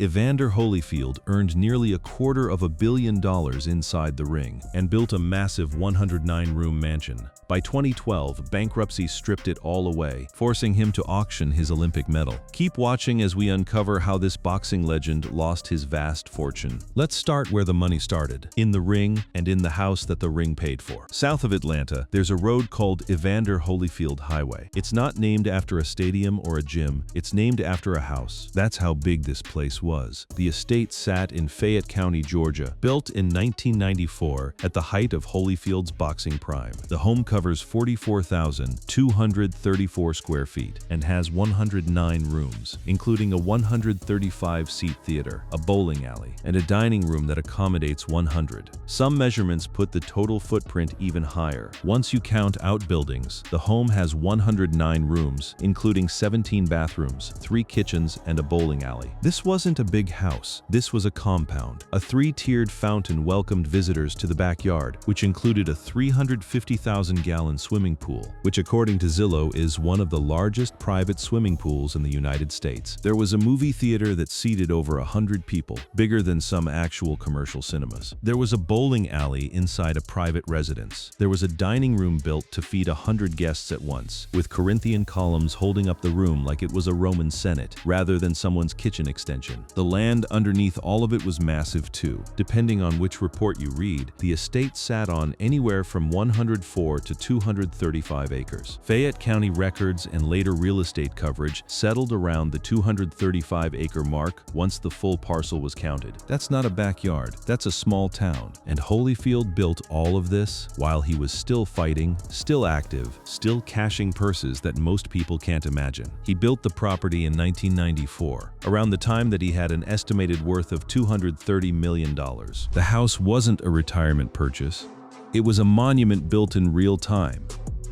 Evander Holyfield earned nearly $250 million inside the ring and built a massive 109-room mansion. By 2012, bankruptcy stripped it all away, forcing him to auction his Olympic medal. Keep watching as we uncover how this boxing legend lost his vast fortune. Let's start where the money started, in the ring and in the house that the ring paid for. South of Atlanta, there's a road called Evander Holyfield Highway. It's not named after a stadium or a gym, it's named after a house. That's how big this place was. The estate sat in Fayette County, Georgia, built in 1994 at the height of Holyfield's boxing prime. The home covers 44,234 square feet and has 109 rooms, including a 135-seat theater, a bowling alley, and a dining room that accommodates 100. Some measurements put the total footprint even higher. Once you count outbuildings, the home has 109 rooms, including 17 bathrooms, 3 kitchens, and a bowling alley. This wasn't a big house. This was a compound. A 3-tiered fountain welcomed visitors to the backyard, which included a 350,000-gallon swimming pool, which according to Zillow is one of the largest private swimming pools in the United States. There was a movie theater that seated over 100 people, bigger than some actual commercial cinemas. There was a bowling alley inside a private residence. There was a dining room built to feed 100 guests at once, with Corinthian columns holding up the room like it was a Roman Senate, rather than someone's kitchen extension. The land underneath all of it was massive too. Depending on which report you read, the estate sat on anywhere from 104 to 235 acres. Fayette County records and later real estate coverage settled around the 235-acre mark once the full parcel was counted. That's not a backyard, that's a small town. And Holyfield built all of this while he was still fighting, still active, still cashing purses that most people can't imagine. He built the property in 1994, around the time that he had an estimated worth of $230 million. The house wasn't a retirement purchase. It was a monument built in real time,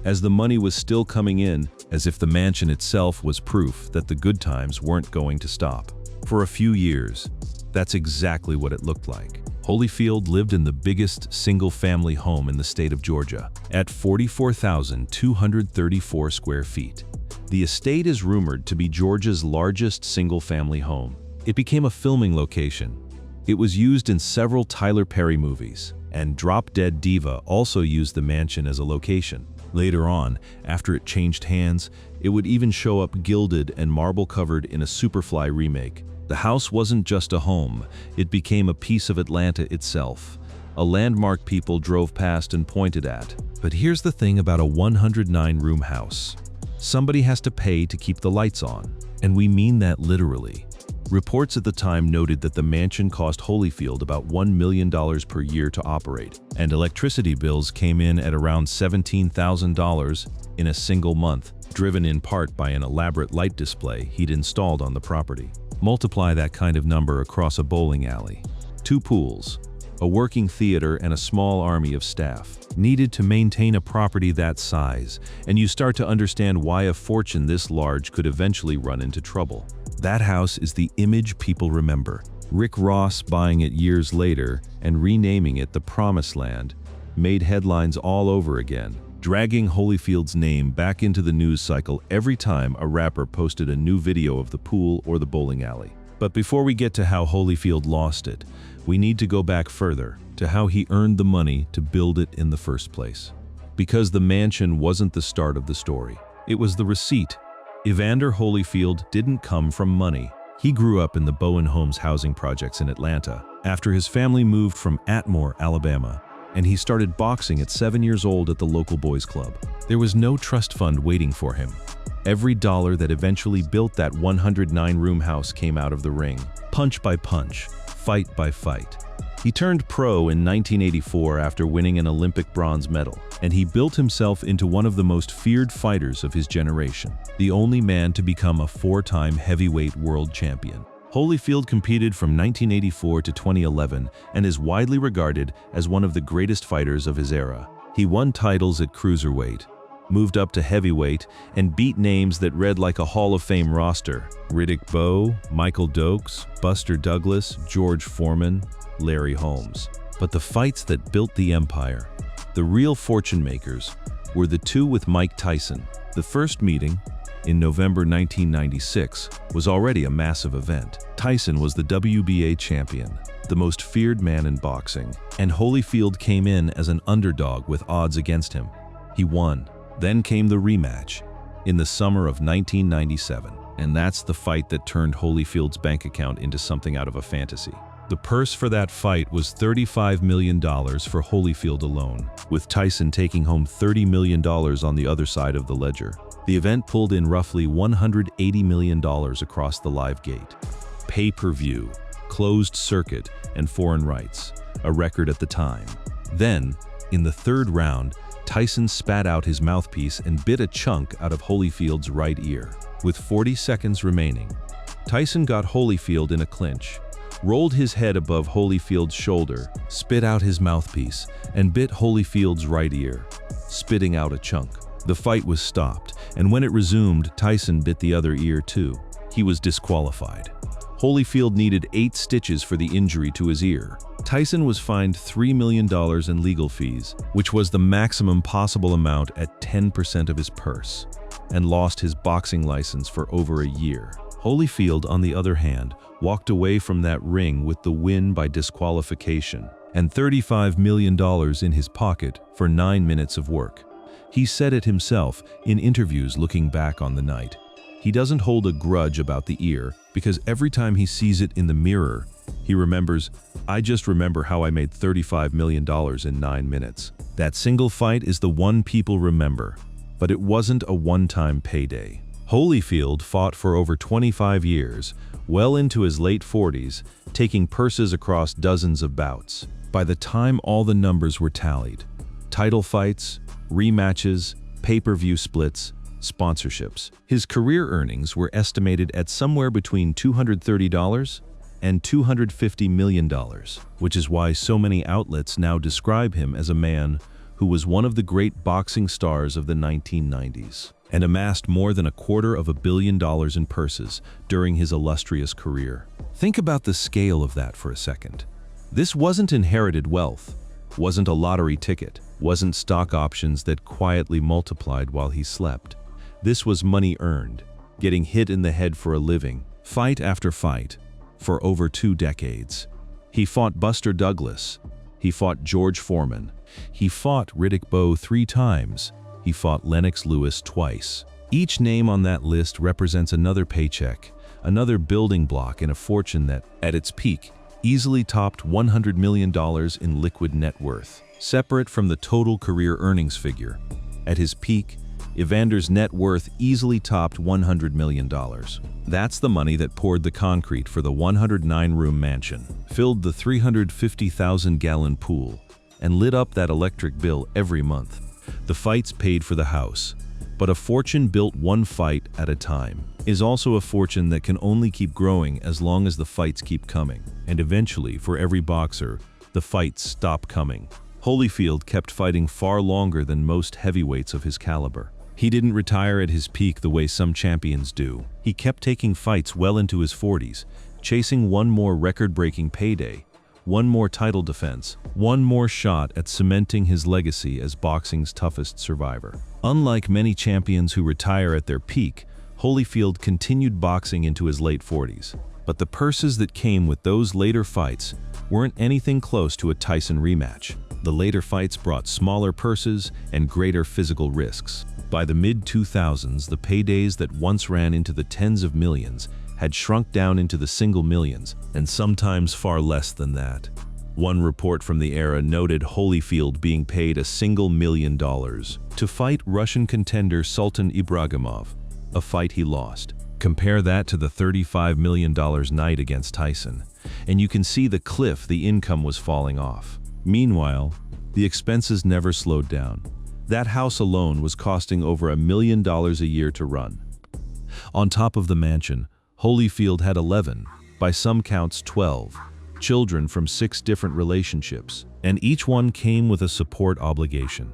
as the money was still coming in, as if the mansion itself was proof that the good times weren't going to stop. For a few years, that's exactly what it looked like. Holyfield lived in the biggest single-family home in the state of Georgia, at 44,234 square feet. The estate is rumored to be Georgia's largest single-family home. It became a filming location. It was used in several Tyler Perry movies, and Drop Dead Diva also used the mansion as a location. Later on, after it changed hands, it would even show up gilded and marble-covered in a Superfly remake. The house wasn't just a home, it became a piece of Atlanta itself, a landmark people drove past and pointed at. But here's the thing about a 109-room house. Somebody has to pay to keep the lights on, and we mean that literally. Reports at the time noted that the mansion cost Holyfield about $1 million per year to operate, and electricity bills came in at around $17,000 in a single month, driven in part by an elaborate light display he'd installed on the property. Multiply that kind of number across a bowling alley, 2 pools, a working theater, and a small army of staff needed to maintain a property that size, and you start to understand why a fortune this large could eventually run into trouble. That house is the image people remember. Rick Ross buying it years later and renaming it the Promised Land made headlines all over again, dragging Holyfield's name back into the news cycle every time a rapper posted a new video of the pool or the bowling alley. But before we get to how Holyfield lost it, we need to go back further to how he earned the money to build it in the first place. Because the mansion wasn't the start of the story, it was the receipt. Evander Holyfield didn't come from money. He grew up in the Bowen Homes housing projects in Atlanta after his family moved from Atmore, Alabama, and he started boxing at 7 years old at the local boys' club. There was no trust fund waiting for him. Every dollar that eventually built that 109-room house came out of the ring, punch by punch, fight by fight. He turned pro in 1984 after winning an Olympic bronze medal, and he built himself into one of the most feared fighters of his generation, the only man to become a 4-time heavyweight world champion. Holyfield competed from 1984 to 2011 and is widely regarded as one of the greatest fighters of his era. He won titles at cruiserweight, moved up to heavyweight, and beat names that read like a Hall of Fame roster: Riddick Bowe, Michael Dokes, Buster Douglas, George Foreman, Larry Holmes. But the fights that built the empire, the real fortune makers, were the two with Mike Tyson. The first meeting, in November 1996, was already a massive event. Tyson was the WBA champion, the most feared man in boxing, and Holyfield came in as an underdog with odds against him. He won. Then came the rematch in the summer of 1997, and that's the fight that turned Holyfield's bank account into something out of a fantasy. The purse for that fight was $35 million for Holyfield alone, with Tyson taking home $30 million on the other side of the ledger. The event pulled in roughly $180 million across the live gate. Pay-per-view, closed circuit, and foreign rights, a record at the time. Then, in the third round, Tyson spat out his mouthpiece and bit a chunk out of Holyfield's right ear. With 40 seconds remaining, Tyson got Holyfield in a clinch, rolled his head above Holyfield's shoulder, spit out his mouthpiece, and bit Holyfield's right ear, spitting out a chunk. The fight was stopped, and when it resumed, Tyson bit the other ear too. He was disqualified. Holyfield needed 8 stitches for the injury to his ear. Tyson was fined $3 million in legal fees, which was the maximum possible amount at 10% of his purse, and lost his boxing license for over a year. Holyfield, on the other hand, walked away from that ring with the win by disqualification and $35 million in his pocket for 9 minutes of work. He said it himself in interviews looking back on the night. He doesn't hold a grudge about the ear because every time he sees it in the mirror, he remembers, "I just remember how I made $35 million in 9 minutes." That single fight is the one people remember, but it wasn't a one-time payday. Holyfield fought for over 25 years, well into his late 40s, taking purses across dozens of bouts. By the time all the numbers were tallied, title fights, rematches, pay-per-view splits, sponsorships, his career earnings were estimated at somewhere between $230 and $250 million, which is why so many outlets now describe him as a man who was one of the great boxing stars of the 1990s and amassed more than $250 million in purses during his illustrious career. Think about the scale of that for a second. This wasn't inherited wealth, wasn't a lottery ticket, wasn't stock options that quietly multiplied while he slept. This was money earned, getting hit in the head for a living, fight after fight, for over 2 decades. He fought Buster Douglas. He fought George Foreman. He fought Riddick Bowe 3 times. He fought Lennox Lewis twice. Each name on that list represents another paycheck, another building block in a fortune that, at its peak, easily topped $100 million in liquid net worth. Separate from the total career earnings figure, at his peak, Evander's net worth easily topped $100 million. That's the money that poured the concrete for the 109-room mansion, filled the 350,000-gallon pool, and lit up that electric bill every month. The fights paid for the house, but a fortune built one fight at a time is also a fortune that can only keep growing as long as the fights keep coming. And eventually, for every boxer, the fights stop coming. Holyfield kept fighting far longer than most heavyweights of his caliber. He didn't retire at his peak the way some champions do. He kept taking fights well into his 40s, chasing one more record-breaking payday, one more title defense, one more shot at cementing his legacy as boxing's toughest survivor. Unlike many champions who retire at their peak, Holyfield continued boxing into his late 40s. But the purses that came with those later fights weren't anything close to a Tyson rematch. The later fights brought smaller purses and greater physical risks. By the mid-2000s, the paydays that once ran into the tens of millions had shrunk down into the single millions, and sometimes far less than that. One report from the era noted Holyfield being paid $1 million to fight Russian contender Sultan Ibragimov, a fight he lost. Compare that to the $35 million night against Tyson, and you can see the cliff the income was falling off. Meanwhile, the expenses never slowed down. That house alone was costing over $1 million a year to run. On top of the mansion, Holyfield had 11, by some counts 12, children from 6 different relationships, and each one came with a support obligation.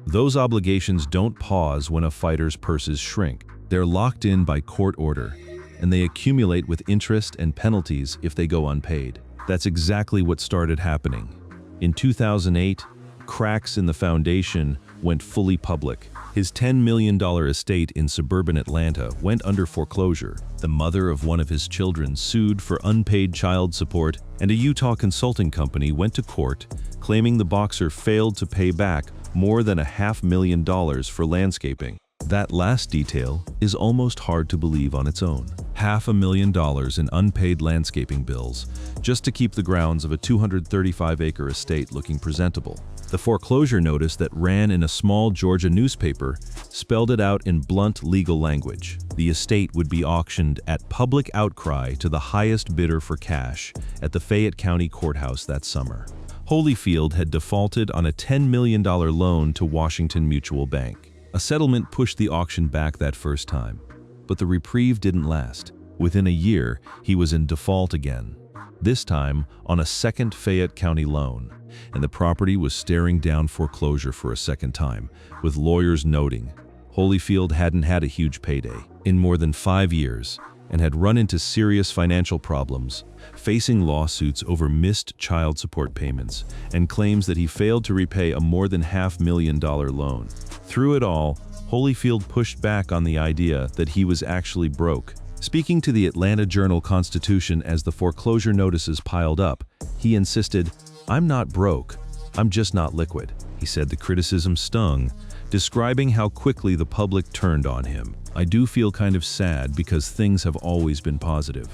Those obligations don't pause when a fighter's purses shrink. They're locked in by court order, and they accumulate with interest and penalties if they go unpaid. That's exactly what started happening. In 2008, cracks in the foundation went fully public. His $10 million estate in suburban Atlanta went under foreclosure. The mother of one of his children sued for unpaid child support, and a Utah consulting company went to court claiming the boxer failed to pay back more than $500,000 for landscaping. That last detail is almost hard to believe on its own. $500,000 in unpaid landscaping bills just to keep the grounds of a 235-acre estate looking presentable. The foreclosure notice that ran in a small Georgia newspaper spelled it out in blunt legal language. The estate would be auctioned at public outcry to the highest bidder for cash at the Fayette County Courthouse that summer. Holyfield had defaulted on a $10 million loan to Washington Mutual Bank. A settlement pushed the auction back that first time, but the reprieve didn't last. Within a year, he was in default again, this time on a second Fayette County loan, and the property was staring down foreclosure for a second time, with lawyers noting Holyfield hadn't had a huge payday in more than 5 years and had run into serious financial problems, facing lawsuits over missed child support payments and claims that he failed to repay a more than $500,000 loan. Through it all, Holyfield pushed back on the idea that he was actually broke. Speaking to the Atlanta Journal-Constitution as the foreclosure notices piled up, he insisted, "I'm not broke, I'm just not liquid." He said the criticism stung, describing how quickly the public turned on him. "I do feel kind of sad because things have always been positive,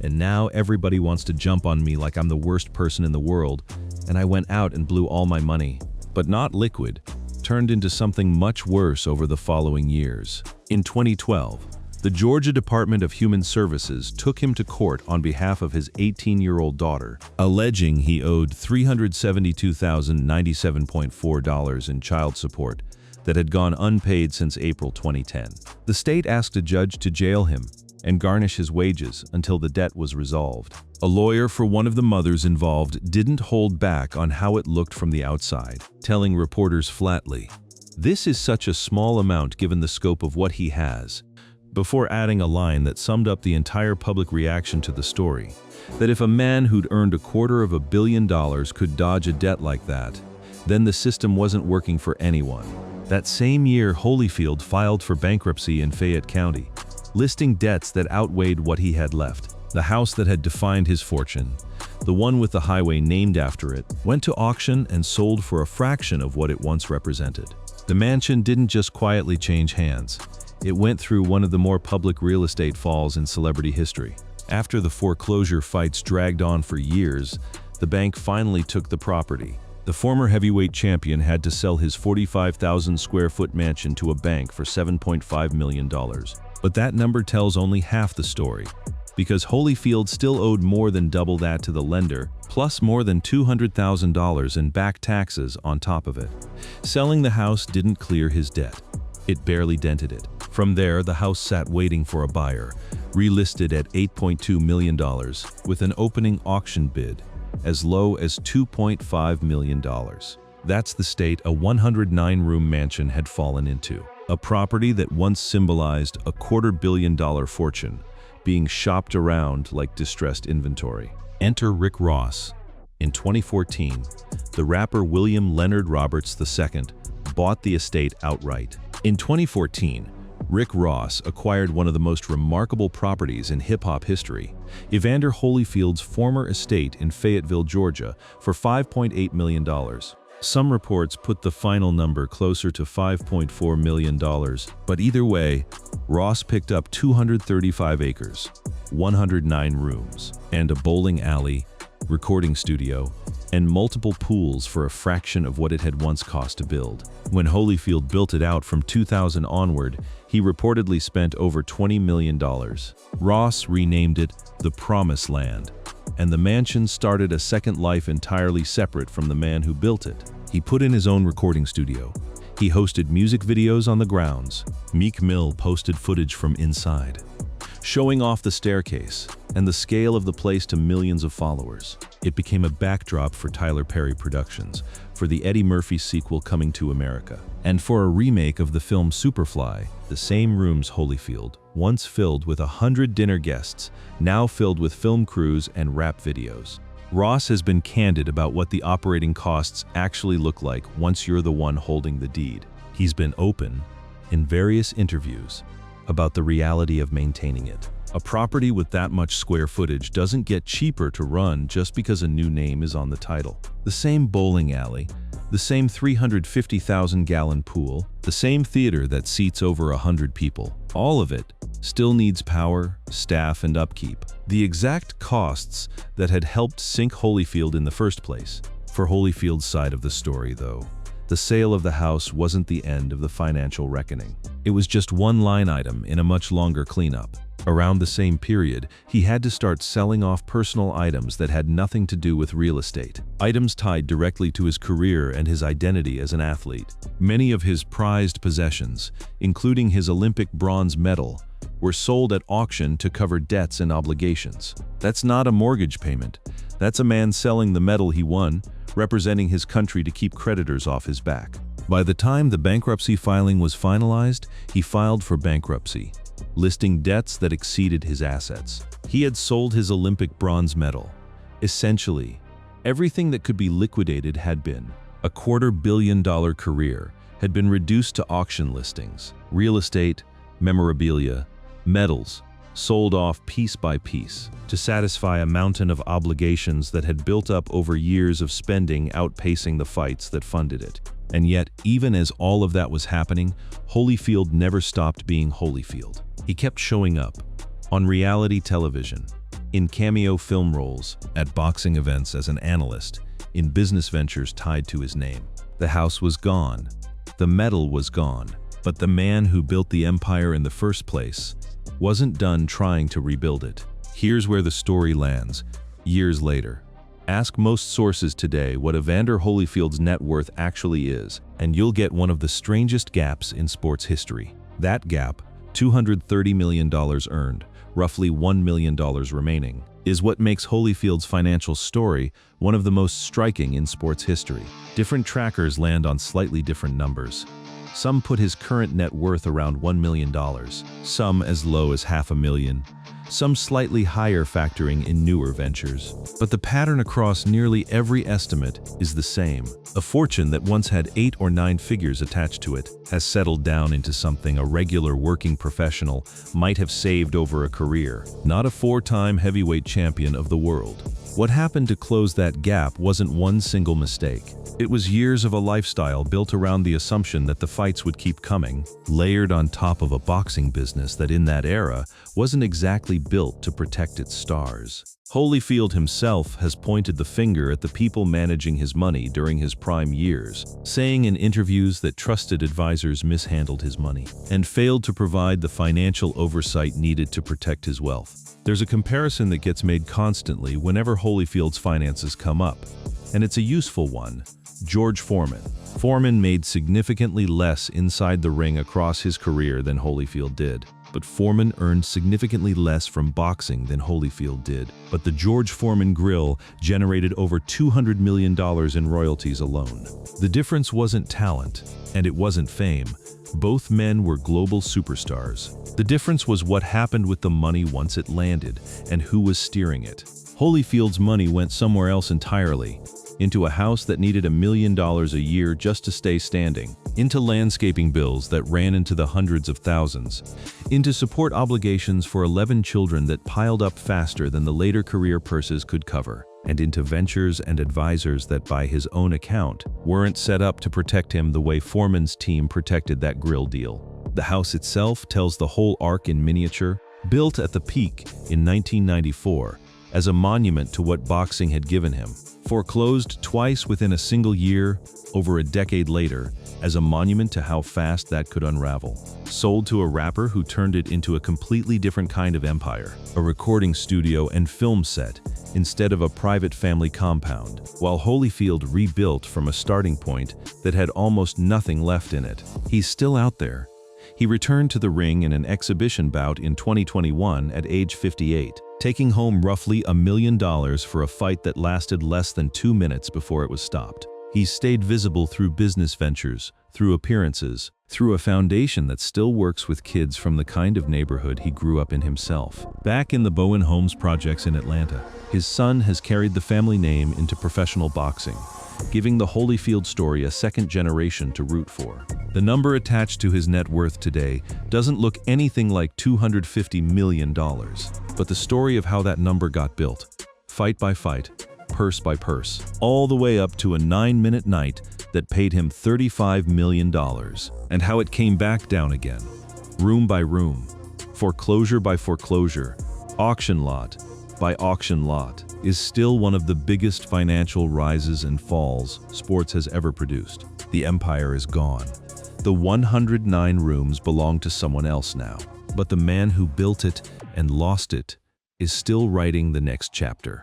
and now everybody wants to jump on me like I'm the worst person in the world, and I went out and blew all my money." But not liquid turned into something much worse over the following years. In 2012, the Georgia Department of Human Services took him to court on behalf of his 18-year-old daughter, alleging he owed $372,097.4 in child support that had gone unpaid since April 2010. The state asked a judge to jail him and garnish his wages until the debt was resolved. A lawyer for one of the mothers involved didn't hold back on how it looked from the outside, telling reporters flatly, "This is such a small amount given the scope of what he has," before adding a line that summed up the entire public reaction to the story, that if a man who'd earned $250 million could dodge a debt like that, then the system wasn't working for anyone. That same year, Holyfield filed for bankruptcy in Fayette County, listing debts that outweighed what he had left. The house that had defined his fortune, the one with the highway named after it, went to auction and sold for a fraction of what it once represented. The mansion didn't just quietly change hands. It went through one of the more public real estate falls in celebrity history. After the foreclosure fights dragged on for years, the bank finally took the property. The former heavyweight champion had to sell his 45,000 square foot mansion to a bank for $7.5 million. But that number tells only half the story, because Holyfield still owed more than double that to the lender, plus more than $200,000 in back taxes on top of it. Selling the house didn't clear his debt. It barely dented it. From there, the house sat waiting for a buyer, relisted at $8.2 million, with an opening auction bid as low as $2.5 million. That's the state a 109-room mansion had fallen into. A property that once symbolized a $250 million fortune, being shopped around like distressed inventory. Enter Rick Ross. In 2014, the rapper William Leonard Roberts II bought the estate outright. In 2014, Rick Ross acquired one of the most remarkable properties in hip-hop history, Evander Holyfield's former estate in Fayetteville, Georgia, for $5.8 million. Some reports put the final number closer to $5.4 million, but either way, Ross picked up 235 acres, 109 rooms, and a bowling alley, recording studio, and multiple pools for a fraction of what it had once cost to build. When Holyfield built it out from 2000 onward, he reportedly spent over $20 million. Ross renamed it the Promised Land, and the mansion started a second life entirely separate from the man who built it. He put in his own recording studio. He hosted music videos on the grounds. Meek Mill posted footage from inside, showing off the staircase and the scale of the place to millions of followers. It became a backdrop for Tyler Perry Productions, for the Eddie Murphy sequel Coming to America, and for a remake of the film Superfly. The same rooms Holyfield, once filled with 100 dinner guests, now filled with film crews and rap videos. Ross has been candid about what the operating costs actually look like once you're the one holding the deed. He's been open, in various interviews about the reality of maintaining it. A property with that much square footage doesn't get cheaper to run just because a new name is on the title. The same bowling alley, the same 350,000-gallon pool, the same theater that seats over 100 people. All of it still needs power, staff, and upkeep. The exact costs that had helped sink Holyfield in the first place. For Holyfield's side of the story, though, the sale of the house wasn't the end of the financial reckoning. It was just one line item in a much longer cleanup. Around the same period, he had to start selling off personal items that had nothing to do with real estate. Items tied directly to his career and his identity as an athlete. Many of his prized possessions, including his Olympic bronze medal, were sold at auction to cover debts and obligations. That's not a mortgage payment. That's a man selling the medal he won, representing his country to keep creditors off his back. By the time the bankruptcy filing was finalized, he filed for bankruptcy, listing debts that exceeded his assets. He had sold his Olympic bronze medal. Essentially, everything that could be liquidated had been. A $250 million career had been reduced to auction listings. Real estate, memorabilia, medals, sold off piece by piece to satisfy a mountain of obligations that had built up over years of spending outpacing the fights that funded it. And yet, even as all of that was happening, Holyfield never stopped being Holyfield. He kept showing up on reality television, in cameo film roles, at boxing events as an analyst, in business ventures tied to his name. The house was gone. The medal was gone. But the man who built the empire in the first place wasn't done trying to rebuild it. Here's where the story lands, years later. Ask most sources today what Evander Holyfield's net worth actually is, and you'll get one of the strangest gaps in sports history. That gap, $230 million earned, roughly $1 million remaining, is what makes Holyfield's financial story one of the most striking in sports history. Different trackers land on slightly different numbers. Some put his current net worth around $1 million, some as low as $500,000, some slightly higher factoring in newer ventures. But the pattern across nearly every estimate is the same. A fortune that once had 8 or 9 figures attached to it has settled down into something a regular working professional might have saved over a career, not a 4-time heavyweight champion of the world. What happened to close that gap wasn't one single mistake. It was years of a lifestyle built around the assumption that the fights would keep coming, layered on top of a boxing business that in that era wasn't exactly built to protect its stars. Holyfield himself has pointed the finger at the people managing his money during his prime years, saying in interviews that trusted advisors mishandled his money and failed to provide the financial oversight needed to protect his wealth. There's a comparison that gets made constantly whenever Holyfield's finances come up, and it's a useful one. George Foreman. Foreman made significantly less inside the ring across his career than Holyfield did, but Foreman earned significantly less from boxing than Holyfield did. But the George Foreman grill generated over $200 million in royalties alone. The difference wasn't talent, and it wasn't fame. Both men were global superstars. The difference was what happened with the money once it landed, and who was steering it. Holyfield's money went somewhere else entirely, into a house that needed $1 million a year just to stay standing, into landscaping bills that ran into the hundreds of thousands, into support obligations for 11 children that piled up faster than the later career purses could cover, and into ventures and advisors that, by his own account, weren't set up to protect him the way Foreman's team protected that grill deal. The house itself tells the whole arc in miniature, built at the peak in 1994, as a monument to what boxing had given him. Foreclosed twice within a single year, over a decade later, as a monument to how fast that could unravel. Sold to a rapper who turned it into a completely different kind of empire, a recording studio and film set, instead of a private family compound, while Holyfield rebuilt from a starting point that had almost nothing left in it. He's still out there. He returned to the ring in an exhibition bout in 2021 at age 58. Taking home roughly $1 million for a fight that lasted less than 2 minutes before it was stopped. He stayed visible through business ventures, through appearances, through a foundation that still works with kids from the kind of neighborhood he grew up in himself. Back in the Bowen Homes projects in Atlanta, his son has carried the family name into professional boxing, giving the Holyfield story a second generation to root for. The number attached to his net worth today doesn't look anything like $250 million, but the story of how that number got built, fight by fight, purse by purse, all the way up to a 9-minute night that paid him $35 million, and how it came back down again, room by room, foreclosure by foreclosure, auction lot by auction lot, is still one of the biggest financial rises and falls sports has ever produced. The empire is gone. The 109 rooms belong to someone else now, but the man who built it and lost it is still writing the next chapter.